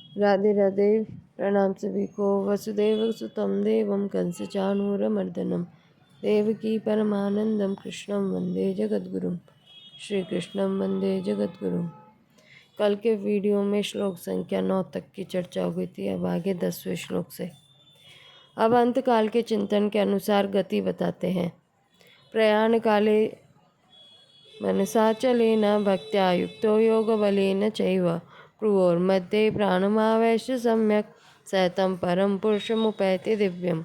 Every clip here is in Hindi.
राधे राधे। प्रणाम सभी को। वसुदेव सुतं देवं कंसचाणूरमर्दनं देवकी परमानंदम कृष्णं वंदे जगद्गुरुं। श्री कृष्णं वंदे जगद्गुरुं। कल के वीडियो में श्लोक संख्या 9 तक की चर्चा हो गई थी। अब आगे 10वें श्लोक से। अब अंतकाल के चिंतन के अनुसार गति बताते हैं। प्रयाण काले मनसा चलेन भक्त्या युक्तो योग बलेन चैव भ्रुवोर्मध्ये प्राणमावेश्य सम्यक सततं परम पुरुषमुपैति दिव्यम।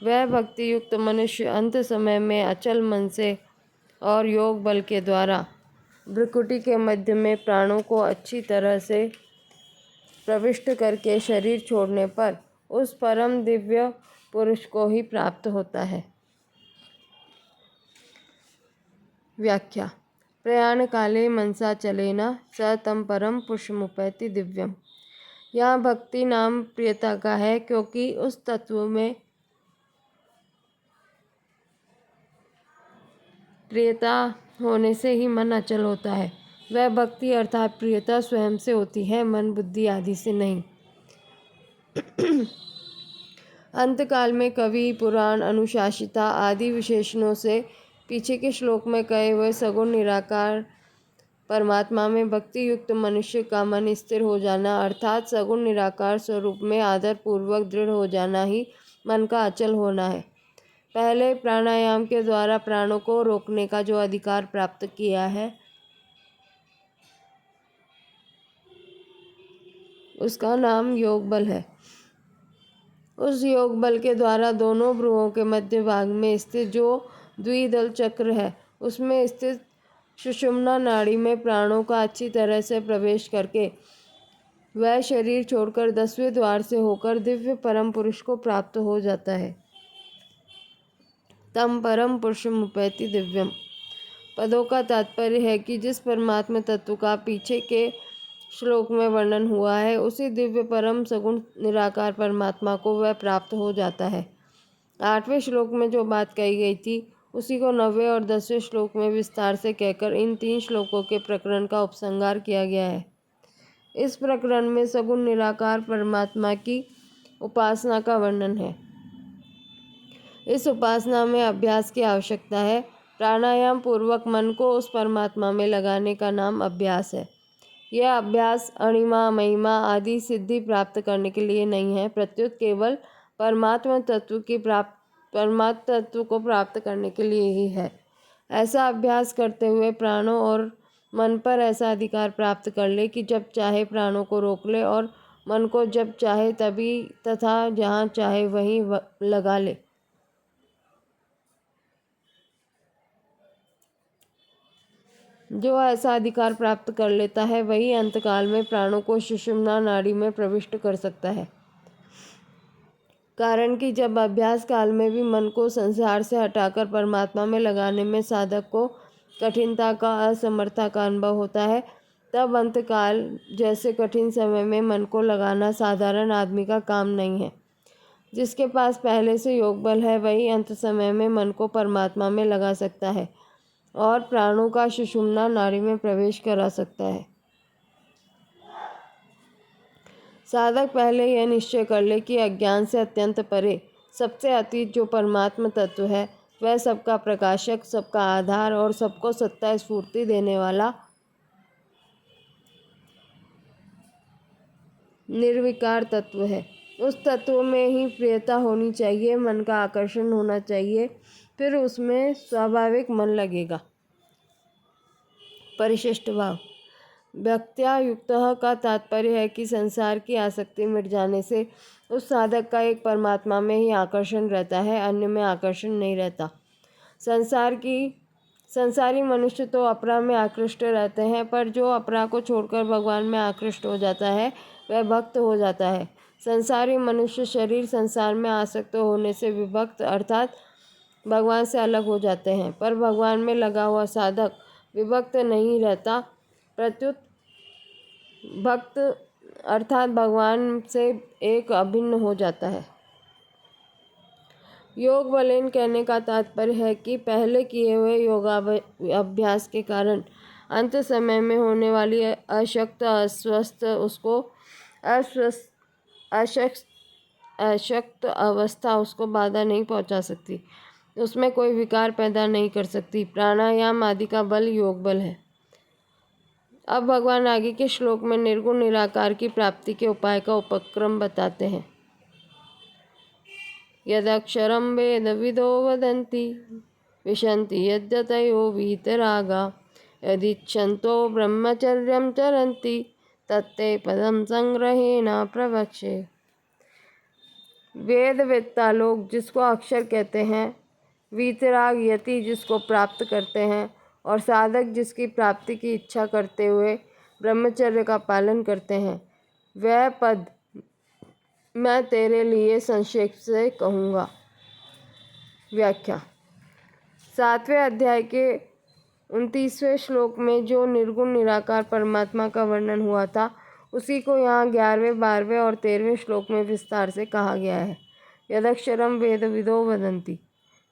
वह भक्ति युक्त मनुष्य अंत समय में अचल मन से और योग बल के द्वारा भ्रुकुटी के मध्य में प्राणों को अच्छी तरह से प्रविष्ट करके शरीर छोड़ने पर उस परम दिव्य पुरुष को ही प्राप्त होता है। व्याख्या। प्रयाण काले मनसा चलेना स तम परम पुरुषमुपैति दिव्यम। यहाँ भक्ति नाम प्रियता का है, क्योंकि उस तत्व में प्रियता होने से ही मन अचल होता है। वह भक्ति अर्थात प्रियता स्वयं से होती है, मन बुद्धि आदि से नहीं। अंतकाल में कवि, पुराण, अनुशासिता आदि विशेषणों से पीछे के श्लोक में कहे हुए सगुण निराकार परमात्मा में भक्ति युक्त मनुष्य का मन स्थिर हो जाना अर्थात सगुण निराकार स्वरूप में आदर पूर्वक दृढ़ हो जाना ही मन का अचल होना है। पहले प्राणायाम के द्वारा प्राणों को रोकने का जो अधिकार प्राप्त किया है, उसका नाम योग बल है। उस योग बल के द्वारा दोनों भ्रुवों के मध्य भाग में स्थित जो द्विदल चक्र है, उसमें स्थित सुषुम्ना नाड़ी में प्राणों का अच्छी तरह से प्रवेश करके वह शरीर छोड़कर 10वें द्वार से होकर दिव्य परम पुरुष को प्राप्त हो जाता है। तम परम पुरुषमुपैति दिव्यम पदों का तात्पर्य है कि जिस परमात्मा तत्व का पीछे के श्लोक में वर्णन हुआ है, उसी दिव्य परम सगुण निराकार परमात्मा को वह प्राप्त हो जाता है। 8वें श्लोक में जो बात कही गई थी, उसी को 9वें और 10वें श्लोक में विस्तार से कहकर इन 3 श्लोकों के प्रकरण का उपसंहार किया गया है। इस प्रकरण में सगुण निराकार परमात्मा की उपासना का वर्णन है। इस उपासना में अभ्यास की आवश्यकता है। प्राणायाम पूर्वक मन को उस परमात्मा में लगाने का नाम अभ्यास है। यह अभ्यास अणिमा, महिमा आदि सिद्धि प्राप्त करने के लिए नहीं है, प्रत्युत केवल परमात्मा तत्व को प्राप्त करने के लिए ही है। ऐसा अभ्यास करते हुए प्राणों और मन पर ऐसा अधिकार प्राप्त कर ले कि जब चाहे प्राणों को रोक ले और मन को जब चाहे तभी तथा जहाँ चाहे वहीं लगा ले। जो ऐसा अधिकार प्राप्त कर लेता है, वही अंतकाल में प्राणों को सुषुम्ना नाड़ी में प्रविष्ट कर सकता है। कारण कि जब अभ्यास काल में भी मन को संसार से हटाकर परमात्मा में लगाने में साधक को कठिनता का, असमर्थता का अनुभव होता है, तब अंतकाल जैसे कठिन समय में मन को लगाना साधारण आदमी का काम नहीं है। जिसके पास पहले से योग बल है, वही अंत समय में मन को परमात्मा में लगा सकता है और प्राणों का सुषुम्ना नाड़ी में प्रवेश करा सकता है। साधक पहले यह निश्चय कर ले कि अज्ञान से अत्यंत परे, सबसे अतीत जो परमात्म तत्व है, वह सबका प्रकाशक, सबका आधार और सबको सत्ता स्फूर्ति देने वाला निर्विकार तत्व है। उस तत्व में ही प्रियता होनी चाहिए, मन का आकर्षण होना चाहिए, फिर उसमें स्वाभाविक मन लगेगा। परिशिष्ट भाव। भक्त्या युक्तः का तात्पर्य है कि संसार की आसक्ति मिट जाने से उस साधक का एक परमात्मा में ही आकर्षण रहता है, अन्य में आकर्षण नहीं रहता। संसारी मनुष्य तो अपरा में आकृष्ट रहते हैं, पर जो अपरा को छोड़कर भगवान में आकृष्ट हो जाता है, वह भक्त हो जाता है। संसारी मनुष्य शरीर संसार में आसक्त होने से विभक्त अर्थात भगवान से अलग हो जाते हैं, पर भगवान में लगा हुआ साधक विभक्त नहीं रहता, प्रत्युत भक्त अर्थात भगवान से एक अभिन्न हो जाता है। योग बलेन कहने का तात्पर्य है कि पहले किए हुए योगाभ्यास के कारण अंत समय में होने वाली अशक्त, अस्वस्थ उसको अशक्त अवस्था उसको बाधा नहीं पहुंचा सकती, उसमें कोई विकार पैदा नहीं कर सकती। प्राणायाम आदि का बल योग बल है। अब भगवान आगे के श्लोक में निर्गुण निराकार की प्राप्ति के उपाय का उपक्रम बताते हैं। यदक्षरं वेद विदो वदन्ति विशन्ति यद्यतयो वीतरागा यदिच्छन्तो ब्रह्मचर्यं चरन्ति तत्ते पदम संग्रहेण प्रवक्षे। वेद वेत्ता लोग जिसको अक्षर कहते हैं, वीतराग यति जिसको प्राप्त करते हैं, और साधक जिसकी प्राप्ति की इच्छा करते हुए ब्रह्मचर्य का पालन करते हैं, वह पद मैं तेरे लिए संक्षेप से कहूँगा। व्याख्या। 7वें अध्याय के 29वें श्लोक में जो निर्गुण निराकार परमात्मा का वर्णन हुआ था, उसी को यहाँ 11वें, 12वें और 13वें श्लोक में विस्तार से कहा गया है। यदक्षरम वेद विदो वदन्ति।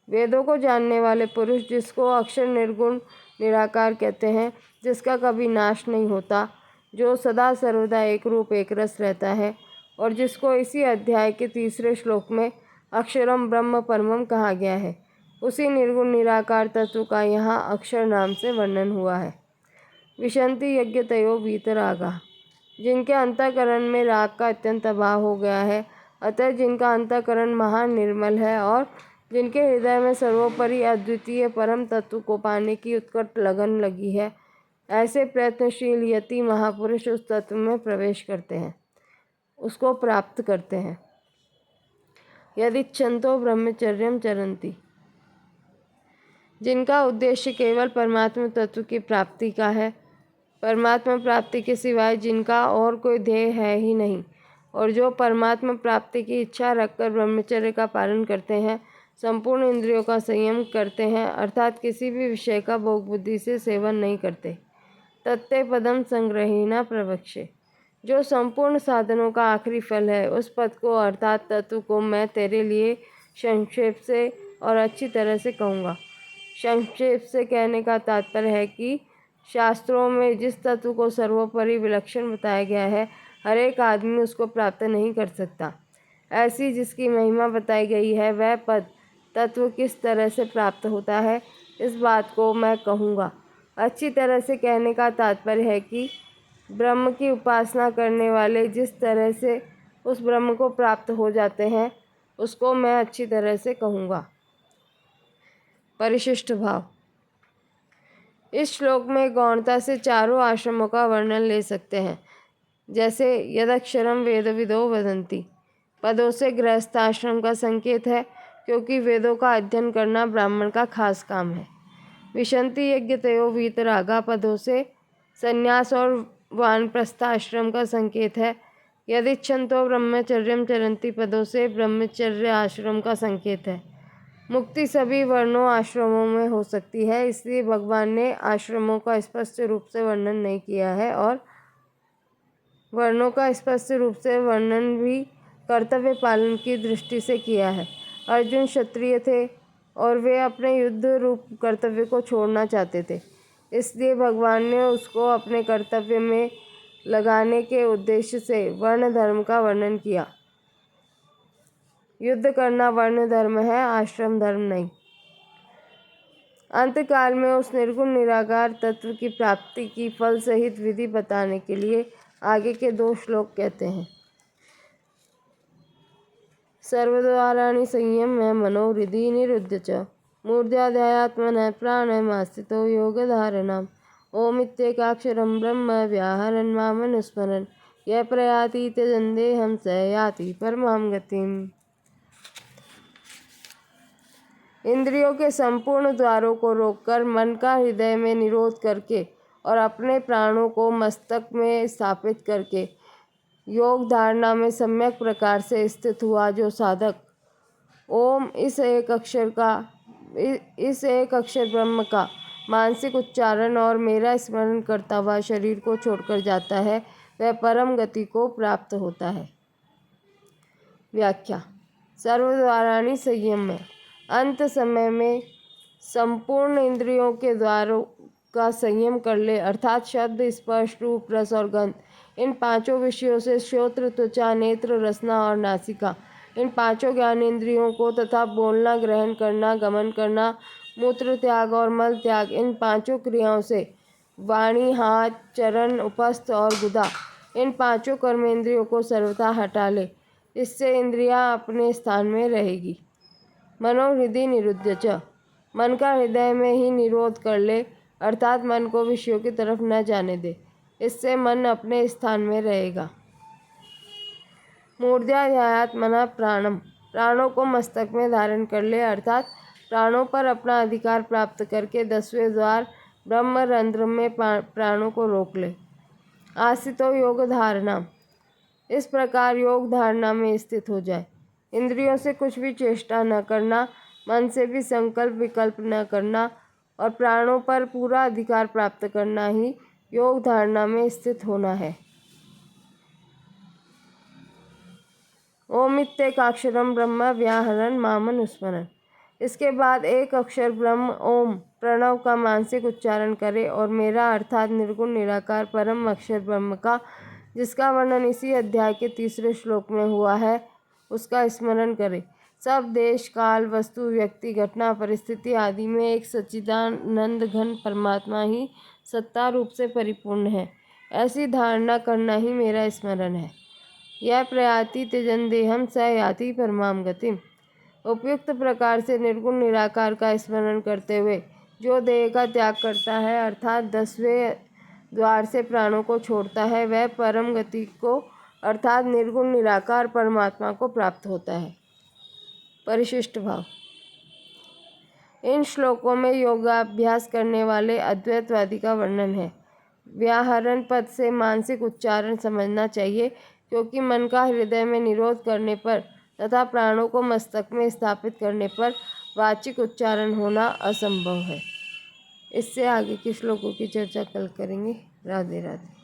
वेदों को जानने वाले पुरुष जिसको अक्षर निर्गुण निराकार कहते हैं, जिसका कभी नाश नहीं होता, जो सदा सर्वदा एक रूप एक रस रहता है, और जिसको इसी अध्याय के 3रे श्लोक में अक्षरम ब्रह्म परमम कहा गया है, उसी निर्गुण निराकार तत्व का यहाँ अक्षर नाम से वर्णन हुआ है। विशन्ति यज्ञतयो वीतरागा। जिनके अंतःकरण में राग का अत्यंत अभाव हो गया है, अतः जिनका अंतःकरण महान निर्मल है और जिनके हृदय में सर्वोपरि अद्वितीय परम तत्व को पाने की उत्कट लगन लगी है, ऐसे प्रयत्नशील यति महापुरुष उस तत्व में प्रवेश करते हैं, उसको प्राप्त करते हैं। यदिच्छन्तो ब्रह्मचर्यं चरन्ति। जिनका उद्देश्य केवल परमात्मा तत्व की प्राप्ति का है, परमात्मा प्राप्ति के सिवाय जिनका और कोई ध्येय है ही नहीं, और जो परमात्मा प्राप्ति की इच्छा रखकर ब्रह्मचर्य का पालन करते हैं, संपूर्ण इंद्रियों का संयम करते हैं, अर्थात किसी भी विषय का भोग बुद्धि से सेवन नहीं करते, तत्ते पदम संग्रहेण प्रवक्षे। जो संपूर्ण साधनों का आखिरी फल है, उस पद को अर्थात तत्व को मैं तेरे लिए संक्षेप से और अच्छी तरह से कहूँगा। संक्षेप से कहने का तात्पर्य है कि शास्त्रों में जिस तत्व को सर्वोपरि विलक्षण बताया गया है, हर एक आदमी उसको प्राप्त नहीं कर सकता। ऐसी जिसकी महिमा बताई गई है, वह पद तत्व किस तरह से प्राप्त होता है, इस बात को मैं कहूँगा। अच्छी तरह से कहने का तात्पर्य है कि ब्रह्म की उपासना करने वाले जिस तरह से उस ब्रह्म को प्राप्त हो जाते हैं, उसको मैं अच्छी तरह से कहूँगा। परिशिष्ट भाव। इस श्लोक में गौणता से चारों आश्रमों का वर्णन ले सकते हैं। जैसे यदक्षरम वेदविदो वदन्ति, पदों से गृहस्थाश्रम का संकेत है, क्योंकि वेदों का अध्ययन करना ब्राह्मण का खास काम है। विशन्ति यज्ञतयो वीतरागा, पदों से संन्यास और वानप्रस्थाश्रम का संकेत है। यदिच्छन्तो ब्रह्मचर्यं चरन्ति, पदों से ब्रह्मचर्य आश्रम का संकेत है। मुक्ति सभी वर्णों आश्रमों में हो सकती है, इसलिए भगवान ने आश्रमों का स्पष्ट रूप से वर्णन नहीं किया है, और वर्णों का स्पष्ट रूप से वर्णन भी कर्तव्य पालन की दृष्टि से किया है। अर्जुन क्षत्रिय थे और वे अपने युद्ध रूप कर्तव्य को छोड़ना चाहते थे, इसलिए भगवान ने उसको अपने कर्तव्य में लगाने के उद्देश्य से वर्ण धर्म का वर्णन किया। युद्ध करना वर्ण धर्म है, आश्रम धर्म नहीं। अंतकाल में उस निर्गुण निराकार तत्व की प्राप्ति की फल सहित विधि बताने के लिए आगे के 2 श्लोक कहते हैं। सर्वद्वाराणि संयम्य मनोहृदि निरुध्य च मूर्ध्याध्यात्मनः प्राणमास्थितो योगधारणाम्। ओमित्येकाक्षरं ब्रह्म व्याहरन् मामनुस्मरन् यः प्रयाति त्यजन्देहं स याति परमां गतिम्। इंद्रियों के संपूर्ण द्वारों को रोककर, मन का हृदय में निरोध करके और अपने प्राणों को मस्तक में स्थापित करके योग धारणा में सम्यक प्रकार से स्थित हुआ जो साधक ओम इस एक अक्षर ब्रह्म का मानसिक उच्चारण और मेरा स्मरण करता हुआ शरीर को छोड़कर जाता है, वह परम गति को प्राप्त होता है। व्याख्या। सर्वद्वाराणि संयम्य, अंत समय में संपूर्ण इंद्रियों के द्वारों का संयम कर ले, अर्थात शब्द स्पर्श रूप रस और गंध इन पांचों विषयों से श्रोत्र, त्वचा, नेत्र, रसना और नासिका, इन पांचों ज्ञानेंद्रियों को तथा बोलना, ग्रहण करना, गमन करना, मूत्र त्याग और मल त्याग, इन पांचों क्रियाओं से वाणी, हाथ, चरण, उपस्थ और गुदा, इन पांचों कर्मेंद्रियों को सर्वथा हटा ले। इससे इंद्रियां अपने स्थान में रहेगी। मनोहृदय निरुद्ध च, मन का हृदय में ही निरोध कर ले, अर्थात मन को विषयों की तरफ न जाने दे। इससे मन अपने स्थान में रहेगा। मूर्ध्याध्यायात् मनः प्राणम, प्राणों को मस्तक में धारण कर ले, अर्थात प्राणों पर अपना अधिकार प्राप्त करके 10वें द्वार ब्रह्मरंध्र में प्राणों को रोक ले। आस्थितो योग धारणा, इस प्रकार योग धारणा में स्थित हो जाए। इंद्रियों से कुछ भी चेष्टा न करना, मन से भी संकल्प विकल्प न करना और प्राणों पर पूरा अधिकार प्राप्त करना ही योग धारणा में स्थित होना है। ओमित्येकाक्षरम ब्रह्म व्याहरन् मामनुस्मरन्, इसके बाद एक अक्षर ब्रह्म ओम प्रणव का मानसिक उच्चारण करे और मेरा अर्थात निर्गुण निराकार परम अक्षर ब्रह्म का, जिसका वर्णन इसी अध्याय के 3 श्लोक में हुआ है, उसका स्मरण करे। सब देश, काल, वस्तु, व्यक्ति, घटना, परिस्थिति आदि में एक सच्चिदानंद घन परमात्मा ही सत्ता रूप से परिपूर्ण है, ऐसी धारणा करना ही मेरा स्मरण है। यह प्रयाति त्यजन देहम स याति परमाम गतिम, उपयुक्त प्रकार से निर्गुण निराकार का स्मरण करते हुए जो देह का त्याग करता है, अर्थात 10वें द्वार से प्राणों को छोड़ता है, वह परम गति को अर्थात निर्गुण निराकार परमात्मा को प्राप्त होता है। परिशिष्ट भाव, इन श्लोकों में योगाभ्यास करने वाले अद्वैतवादी का वर्णन है। व्याहरण पद से मानसिक उच्चारण समझना चाहिए, क्योंकि मन का हृदय में निरोध करने पर तथा प्राणों को मस्तक में स्थापित करने पर वाचिक उच्चारण होना असंभव है। इससे आगे के श्लोकों की चर्चा कल करेंगे। राधे राधे।